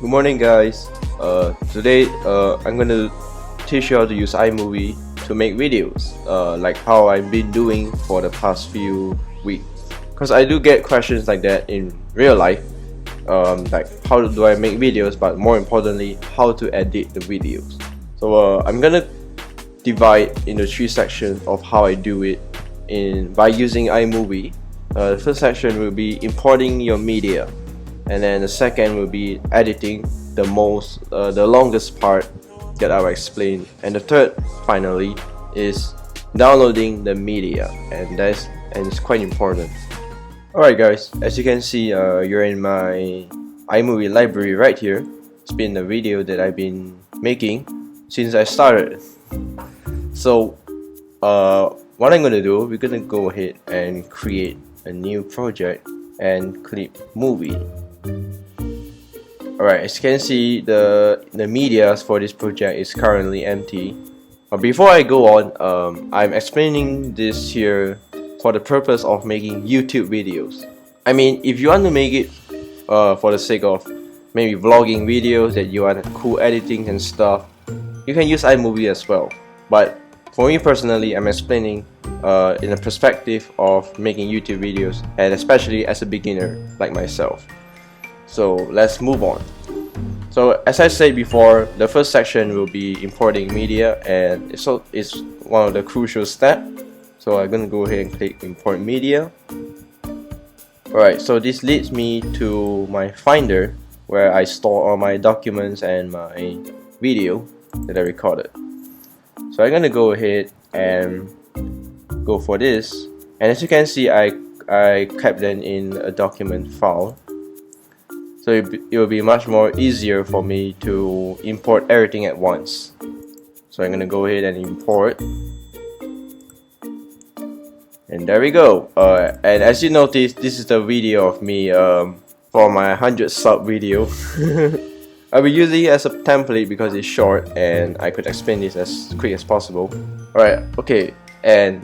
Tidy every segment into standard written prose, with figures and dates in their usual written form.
Good morning, guys. Today I'm gonna teach you how to use iMovie to make videos, like how I've been doing for the past few weeks. Because I do get questions like that in real life, like how do I make videos, but more importantly, how to edit the videos. So I'm gonna divide into three sections of how I do it by using iMovie. The first section will be importing your media, and then the second will be editing the longest part that I'll explain, and the third finally is downloading the media, and it's quite important. Alright guys, as you can see, you're in my iMovie library right here. It's been a video that I've been making since I started. So what I'm gonna do, we're gonna go ahead and create a new project and click movie. Alright, as you can see, the media for this project is currently empty. Before I go on, I'm explaining this here for the purpose of making YouTube videos. I mean, if you want to make it for the sake of maybe vlogging videos that you want cool editing and stuff, you can use iMovie as well. But for me personally, I'm explaining in a perspective of making YouTube videos, and especially as a beginner like myself. So let's move on. So as I said before, the first section will be importing media, and it's one of the crucial steps. So I'm gonna go ahead and click import media. Alright, so this leads me to my Finder, where I store all my documents and my video that I recorded. So I'm gonna go ahead and go for this, and as you can see, I kept them in a document file. So it will be much more easier for me to import everything at once. So I'm gonna go ahead and import, and there we go. And as you notice, this is the video of me for my 100 sub video. I'll be using it as a template because it's short and I could explain this as quick as possible. Alright, okay, and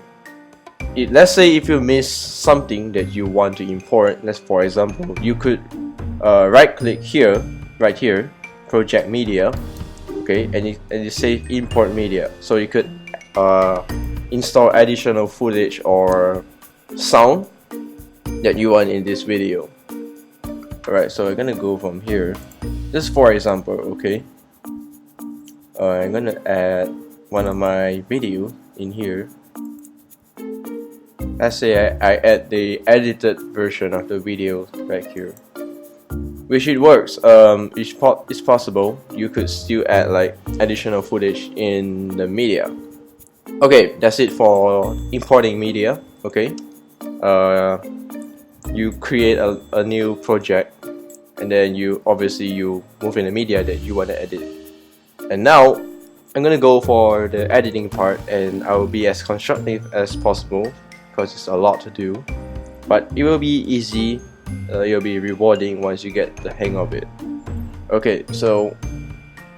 let's say if you miss something that you want to import, for example, you could right click here, right here, project media, okay, and you say import media, so you could install additional footage or sound that you want in this video. Alright, so we're gonna go from here. Just for example, okay, I'm gonna add one of my videos in here. Let's say I add the edited version of the video right here, which it works. It's possible you could still add like additional footage in the media. Okay, that's it for importing media. Okay, you create a new project, and then you move in the media that you want to edit. And now I'm gonna go for the editing part, and I will be as constructive as possible because it's a lot to do, but it will be easy. It'll be rewarding once you get the hang of it. Okay, so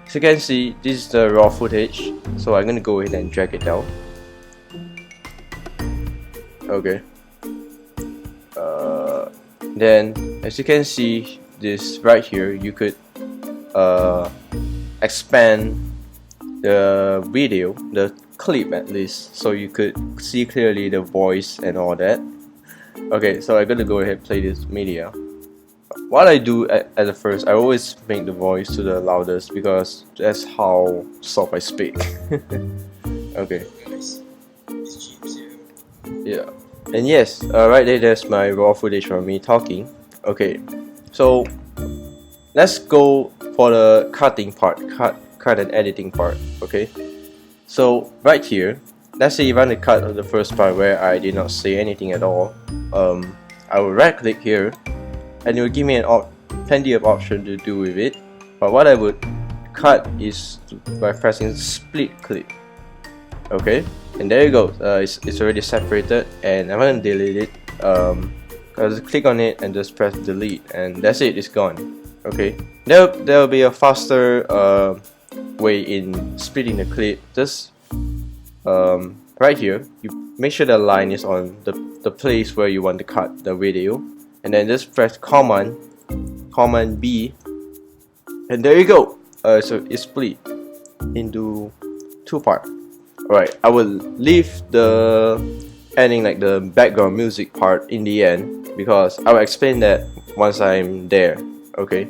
as you can see, this is the raw footage, so I'm gonna go ahead and drag it down. Okay, then as you can see, this right here, you could expand the video, the clip at least, so you could see clearly the voice and all that. Okay, so I'm gonna go ahead and play this media. What I do at the first, I always make the voice to the loudest because that's how soft I speak. Okay. Yeah. And yes, right there's my raw footage from me talking. Okay, so let's go for the cutting part, cut and editing part. Okay, so right here, let's say if I want to cut the first part where I did not say anything at all, I will right click here, and it will give me plenty of options to do with it. But what I would cut is by pressing split click. Okay, and there you go. It's already separated, and I'm gonna delete it. Just click on it and just press delete, and that's it. It's gone. Okay, there will be a faster way in splitting the clip. Just right here, you make sure the line is on the place where you want to cut the video, and then just press Command B And there you go. So it's split into two parts. Alright, I will leave the ending, like the background music part, in the end, because I will explain that once I'm there. Okay,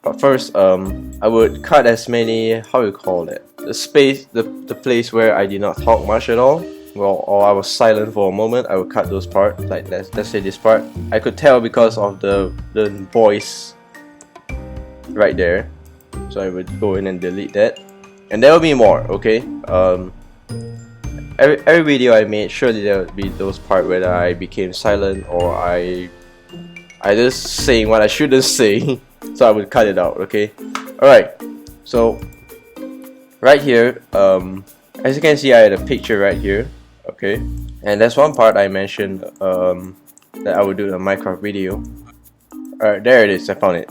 but first I would cut as many, how you call it, the space, the place where I did not talk much at all, well, or I was silent for a moment. I would cut those parts, like let's say this part. I could tell because of the voice right there, so I would go in and delete that, and there will be more. Okay, every video I made, surely there would be those parts where I became silent, or I just saying what I shouldn't say. So I would cut it out. Okay, alright, so right here, as you can see, I had a picture right here. Okay, and that's one part I mentioned that I would do a Minecraft video. Alright, there it is, I found it.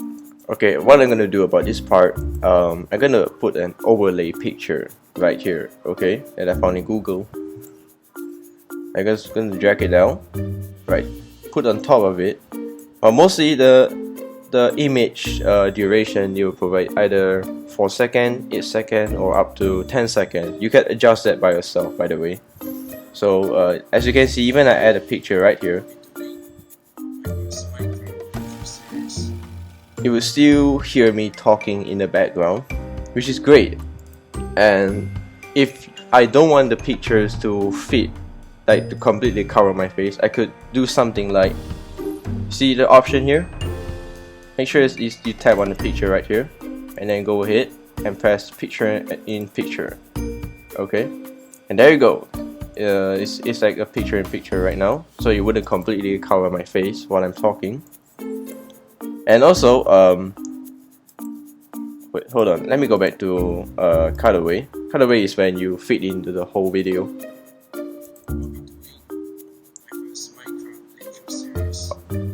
Okay, what I'm gonna do about this part, I'm gonna put an overlay picture right here, okay, that I found in Google. I'm just gonna drag it down, right, put on top of it. Mostly the image duration you will provide either 4 seconds, 8 seconds, or up to 10 seconds. You can adjust that by yourself, by the way. So as you can see, even I add a picture right here, you will still hear me talking in the background, which is great. And if I don't want the pictures to fit, like to completely cover my face, I could do something like, see the option here? Make sure you tap on the picture right here, and then go ahead and press picture in picture. Okay, and there you go. It's like a picture in picture right now, so it wouldn't completely cover my face while I'm talking. And also, wait, hold on, let me go back to cutaway. Cutaway is when you fit into the whole video.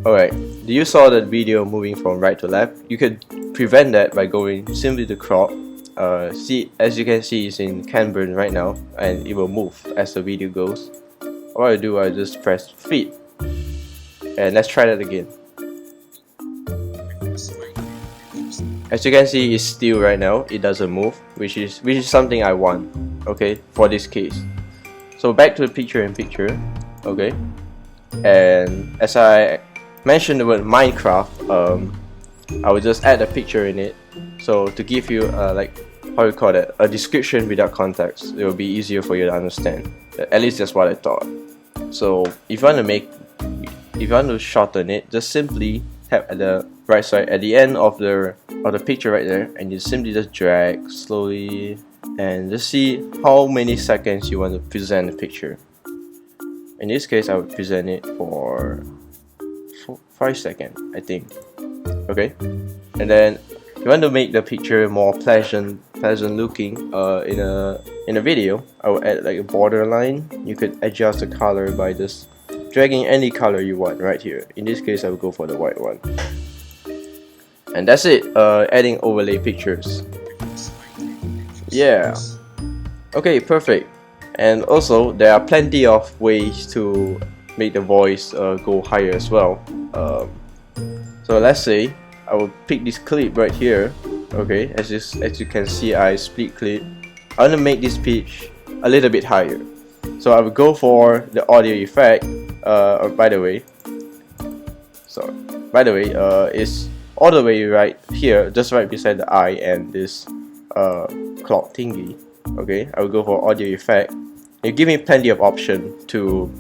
Alright, do you saw that video moving from right to left? You could prevent that by going simply to crop. See, as you can see, it's in Canberra right now, and it will move as the video goes. What I do, I just press fit, and let's try that again. As you can see, it's still right now, it doesn't move, which is something I want, okay, for this case. So back to the picture in picture, okay, and as I mentioned the word Minecraft, I will just add a picture in it, so to give you like, how you call it, a description without context. It will be easier for you to understand. At least that's what I thought. So if you want to shorten it, just simply tap at the right side at the end of the picture right there, and you simply just drag slowly and just see how many seconds you want to present the picture. In this case, I would present it for 5 seconds, I think. Okay, and then you want to make the picture more pleasant looking. In a video, I will add like a border line. You could adjust the color by just dragging any color you want right here. In this case, I will go for the white one. And that's it, adding overlay pictures. Yeah. Okay, perfect. And also, there are plenty of ways to make the voice go higher as well. So let's say I will pick this clip right here. Okay, as you can see, I split clip. I want to make this pitch a little bit higher. So I will go for the audio effect. By the way, it's all the way right here, just right beside the eye and this clock thingy. Okay, I will go for audio effect. You give me plenty of options to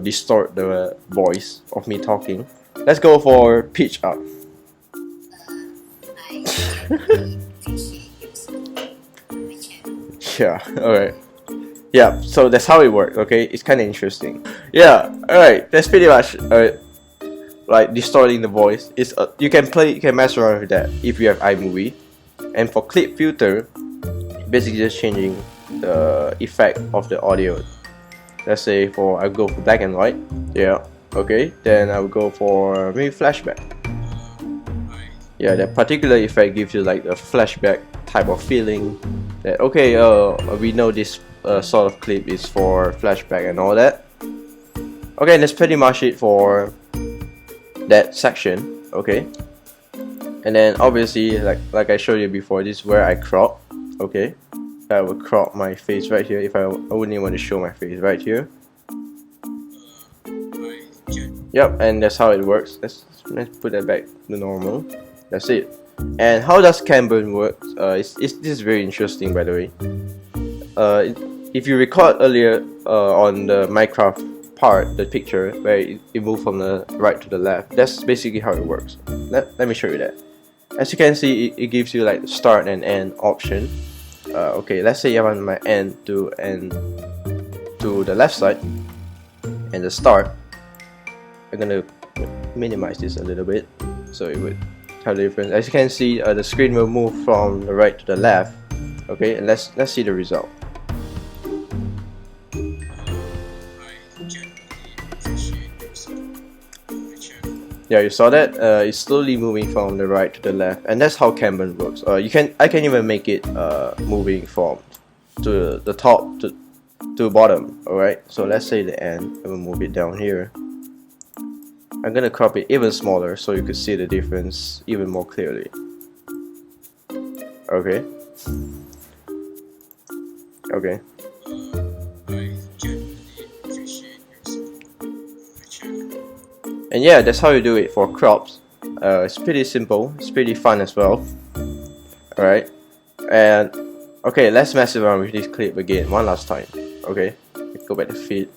distort the voice of me talking. Let's go for pitch up. Yeah, alright. Yeah, so that's how it works, okay? It's kind of interesting. Yeah, alright, that's pretty much like distorting the voice. It's you can mess around with that if you have iMovie. And for clip filter, basically just changing the effect of the audio. Let's say I go for black and white. Yeah, okay. Then I will go for maybe flashback. Yeah, that particular effect gives you like a flashback type of feeling. That okay, we know this sort of clip is for flashback and all that. Okay, that's pretty much it for that section. Okay, And then obviously, like I showed you before, this is where I crop. Okay, I will crop my face right here if I only want to show my face right here. Yep, and that's how it works. Let's put that back to normal. That's it. And how does Camburn work? This is very interesting, by the way. If you record earlier on the Minecraft part, the picture where it moved from the right to the left, that's basically how it works. Let me show you that. As you can see, it gives you like the start and end option. Okay, let's say I want my end to the left side and the start. I'm gonna minimize this a little bit so it would tell the difference. As you can see, the screen will move from the right to the left. Okay, and let's see the result. Yeah, you saw that. It's slowly moving from the right to the left, and that's how Camburn works. I can even make it moving from to the top to bottom. All right. So let's say the end. I will move it down here. I'm gonna crop it even smaller so you could see the difference even more clearly. Okay. Okay. And yeah, that's how you do it for crops. It's pretty simple. It's pretty fun as well. Alright. And okay, let's mess around with this clip again one last time. Okay. Let's go back to feed.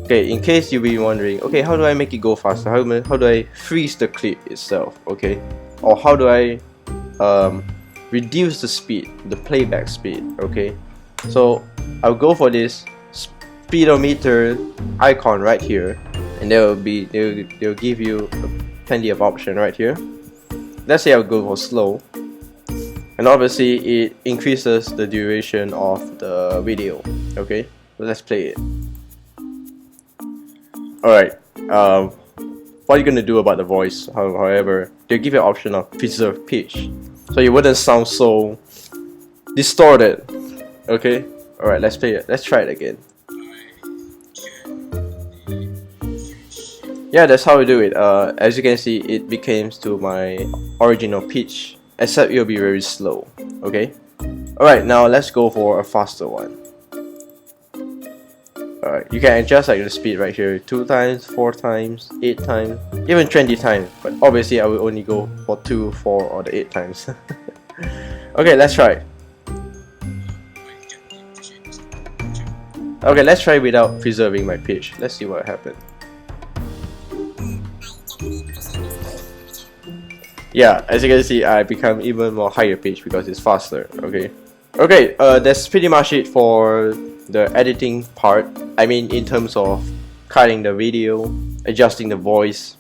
Okay, in case you've been wondering, okay, how do I make it go faster? How do I freeze the clip itself? Okay. Or how do I reduce the speed, the playback speed? Okay. So I'll go for this speedometer icon right here. And they'll give you plenty of option right here. Let's say I'll go for slow, and obviously it increases the duration of the video. Okay, so let's play it. Alright, what are you gonna do about the voice? However, they'll give you an option of preserve pitch, so you wouldn't sound so distorted. Okay, alright, let's play it. Let's try it again. Yeah, that's how we do it. As you can see, it became to my original pitch, except it'll be very slow. Okay. Alright, now let's go for a faster one. Alright, you can adjust like the speed right here, 2 times, 4 times, 8 times, even 20 times. But obviously, I will only go for 2, 4, or the 8 times. Okay, let's try. Okay, let's try without preserving my pitch. Let's see what happens. Yeah, as you can see, I become even more higher pitch because it's faster. Okay. Okay, that's pretty much it for the editing part. I mean, in terms of cutting the video, adjusting the voice,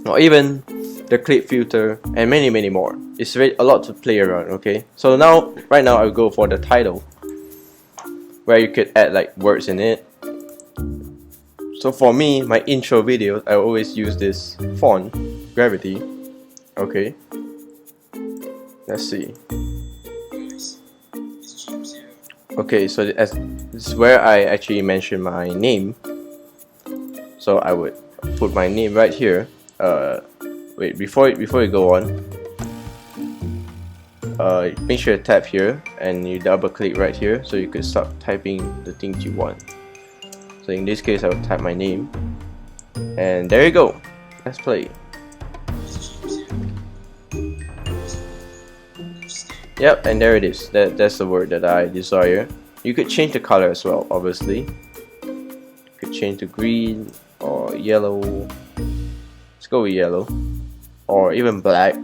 or even the clip filter, and many more. It's a lot to play around. Okay. So right now, I'll go for the title, where you could add like words in it. So for me, my intro videos, I always use this font, Gravity. Okay, let's see. Okay, so this is where I actually mention my name. So I would put my name right here. Wait, before you go on, make sure you tap here and you double click right here so you could start typing the things you want. So in this case, I will type my name, and there you go. Let's play. Yep, and there it is. That's the word that I desire. You could change the color as well, obviously. You could change to green or yellow. Let's go with yellow, or even black.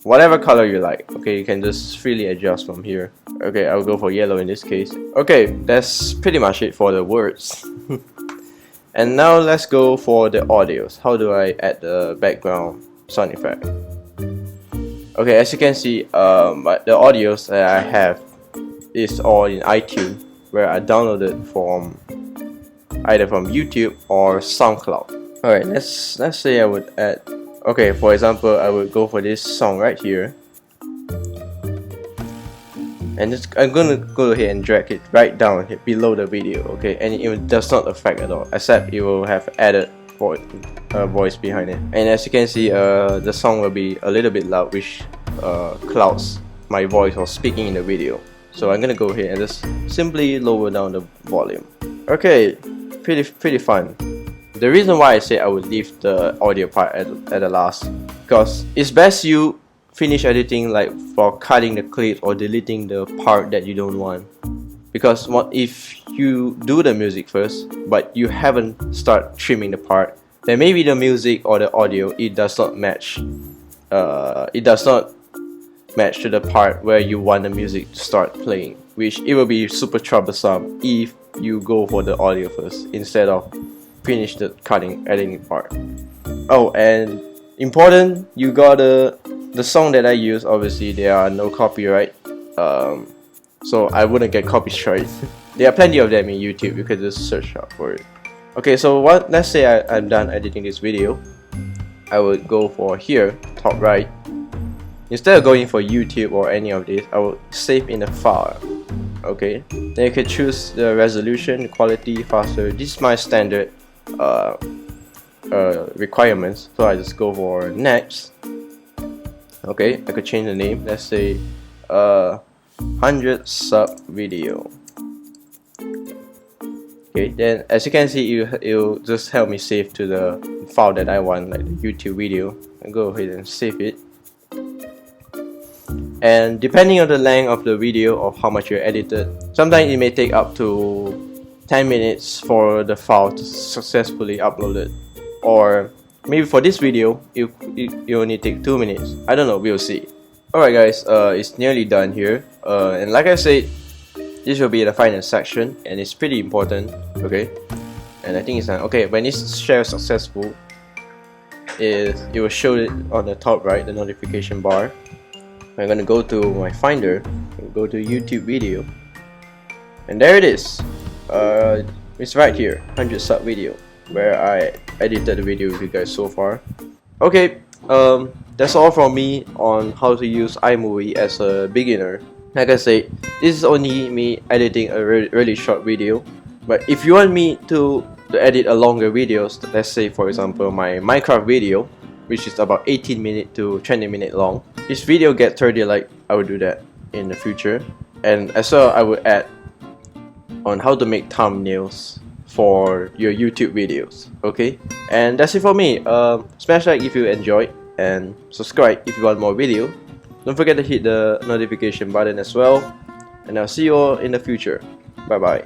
Whatever color you like. Okay, you can just freely adjust from here. Okay, I'll go for yellow in this case. Okay, that's pretty much it for the words. And now let's go for the audios. How do I add the background sound effect? Okay, as you can see, the audios that I have is all in iTunes, where I downloaded from either from YouTube or Soundcloud. Alright, let's say I would add. Okay, for example, I would go for this song right here, and I'm gonna go ahead and drag it right down here below the video. Okay, and it does not affect at all, except it will have added voice behind it. And as you can see, the song will be a little bit loud, which clouds my voice or speaking in the video. So I'm gonna go ahead and just simply lower down the volume. Okay, pretty fun. The reason why I say I would leave the audio part at the last, because it's best you finish editing, like for cutting the clip or deleting the part that you don't want. Because what if you do the music first but you haven't start trimming the part, then maybe the music or the audio, it does not match to the part where you want the music to start playing, which it will be super troublesome if you go for the audio first instead of finish the editing part. Oh, and important, you got the song that I use, obviously there are no copyright, so I wouldn't get copyright. There are plenty of them in YouTube, you could just search out for it. Okay, so let's say I'm done editing this video. I would go for here, top right. Instead of going for YouTube or any of this, I would save in a file. Okay, then you can choose the resolution, quality, faster. This is my standard requirements, so I just go for next. Okay, I could change the name, let's say 100 sub video. Okay, then as you can see, it'll just help me save to the file that I want, like the YouTube video. And go ahead and save it. And depending on the length of the video or how much you edited, sometimes it may take up to 10 minutes for the file to successfully upload it. Or maybe for this video, it only take 2 minutes. I don't know, we'll see. Alright guys, it's nearly done here. And like I said, this will be the final section and it's pretty important. Okay, and I think it's done. Okay, when it's shared successful, it will show it on the top right, the notification bar. I'm gonna go to my Finder, go to YouTube video, and there it is. It's right here, 100 sub video, where I edited the video with you guys so far. Okay, that's all from me on how to use iMovie as a beginner. Like I said, this is only me editing a really short video, but if you want me to edit a longer videos, let's say for example my Minecraft video, which is about 18 minutes to 20 minutes long. This video get 30 like, I will do that in the future. And as well, I will add on how to make thumbnails for your YouTube videos. Okay, and that's it for me. Smash like if you enjoyed and subscribe if you want more video. Don't forget to hit the notification button as well, and I'll see you all in the future. Bye bye.